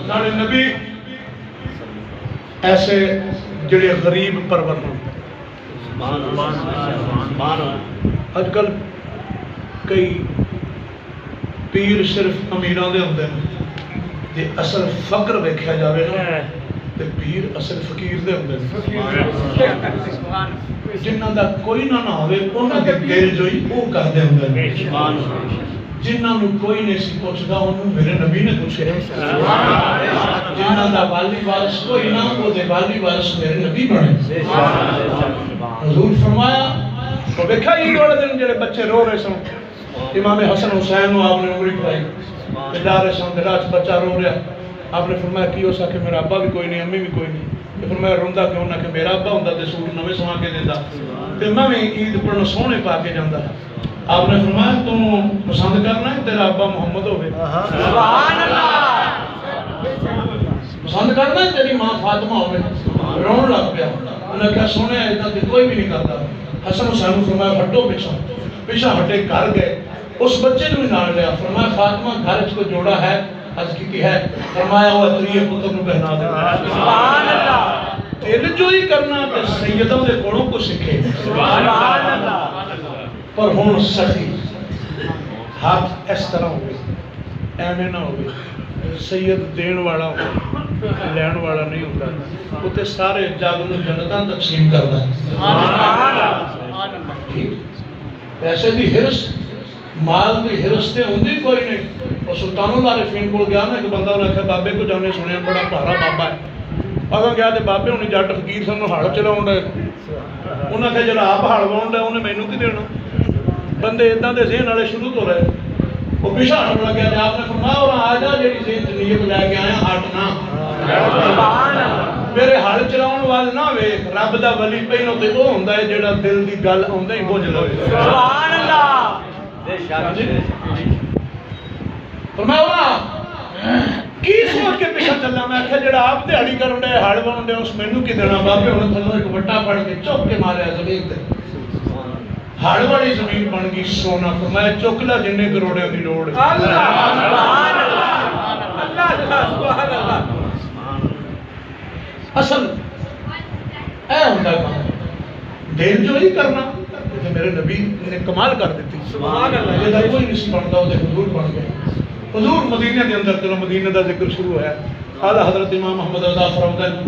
نالے نبی ایسے جڑے غریب پرور ہوں. اج کل کئی پیر صرف امیراں دے ہوندے ہیں، تے اصل فقر ویکھیا جاوے نا تے پیر اصل فقیر دے ہوندے ہیں. جنہاں دا کوئی نہ ہوے انہاں دے دل جوئی او کردے ہوندے ہیں. جنہاں نو کوئی نہیں سی پوچھدا انہوں میرے نبی نے پوچھے. جنہاں دا والی وارث کوئی نہ او دے والی وارث میرے نبی بنے. حضور فرمایا تو دیکھا عید والے دن جڑے بچے رو رہے سن، امام حسن حسین نو آپ نے انگلی پڑھائی، جا رہے سن دراج بچہ رو رہا. آپ نے فرمایا کی ہو سکے میرا ابا بھی کوئی نہیں امی بھی کوئی نہیں. تو فرمایا روندا کیوں نہ کہ میرا ابا ہوندا تے سوٹ نویں سوا کے دیندا تے میں بھی عید پڑھن سونے پا کے جاندا. آپ نے فرمایا تم پسند کرنا ہے تیرا ابا محمد ہوئے، سبحان اللہ، پسند کرنا ہے تیری ماں فاطمہ ہوئے. رون لگ پیا. انہیں کہا سونے ایدہ کہ کوئی بھی نہیں کرتا. حسن حسین فرمایا ہٹو پیچھا ہٹے گھر گئے. اس بچے نے بھی نال لیا. فرمایا فاطمہ گھر اس کو جوڑا ہے عرض کی ہے. فرمایا وہ اتریے پتر کو بہنا دے. سبحان اللہ. دل جو ہی کرنا تے سیدوں دے کولوں کو سکھے. سبحان اللہ. پر ہون سخی ہاتھ اس طرح ہوئے ایمیں نہ ہوئے. سید دین والا لین والا نہیں ہوتا. وہ تے سارے جاگ نو جنتاں تقسیم کرتا ہے. سبحان اللہ. پیسے دی حرص مال دی حرص تے ہوندی کوئی نہیں. اور سلطان العارفین کو گیا نا ایک بندہ انہیں کہا بابے کو جانے سنیا بڑا بھارا بابا ہے. اگر گیا تے بابے انہیں جٹ فقیر سن ہڑ چلاؤں دے. انہیں کہا جڑا آپ ہڑ واؤں دے انہیں مینوں کی دینا. بندے اتنا دے ذہن والے شروع تو رہے. وہ پیچھے ہٹن لگ گیا. آپ نے فرمایا اور آ جا جڑی ذہن نیت لے کے آیا ہٹنا. میرے ہل چلاؤن وال نہ ویکھ. رب دا ولی پہلو تے او ہوندا ہے جڑا دل دی گل آوندا ہی بوجھ لوے. سبحان اللہ. فرمایا کی سوچ کے پیچھے چلنا. میں آخیا جڑا آپ دیہڑی کرن دے ہل واؤن دے اس مینوں کی دینا. بابے ہن تھلوں ایک وٹا پھڑ کے چوک کے ماریا زمین تے. ہڑ والی زمین بن گئی سونا. فرمایا چک لا جننے کروڑے دی لوڑ. سبحان اللہ. سبحان اللہ. اصل اے ہوندا کام دل جو ہی کرنا. میرے نبی نے کمال کر دیتی. سبحان اللہ. یہ کوئی نہیں بنتا وہ حضور بن گئے. حضور مدینہ کے اندر چلو مدینہ دا ذکر شروع ہے. اعلیٰ حضرت امام محمد رضا فرماتے ہیں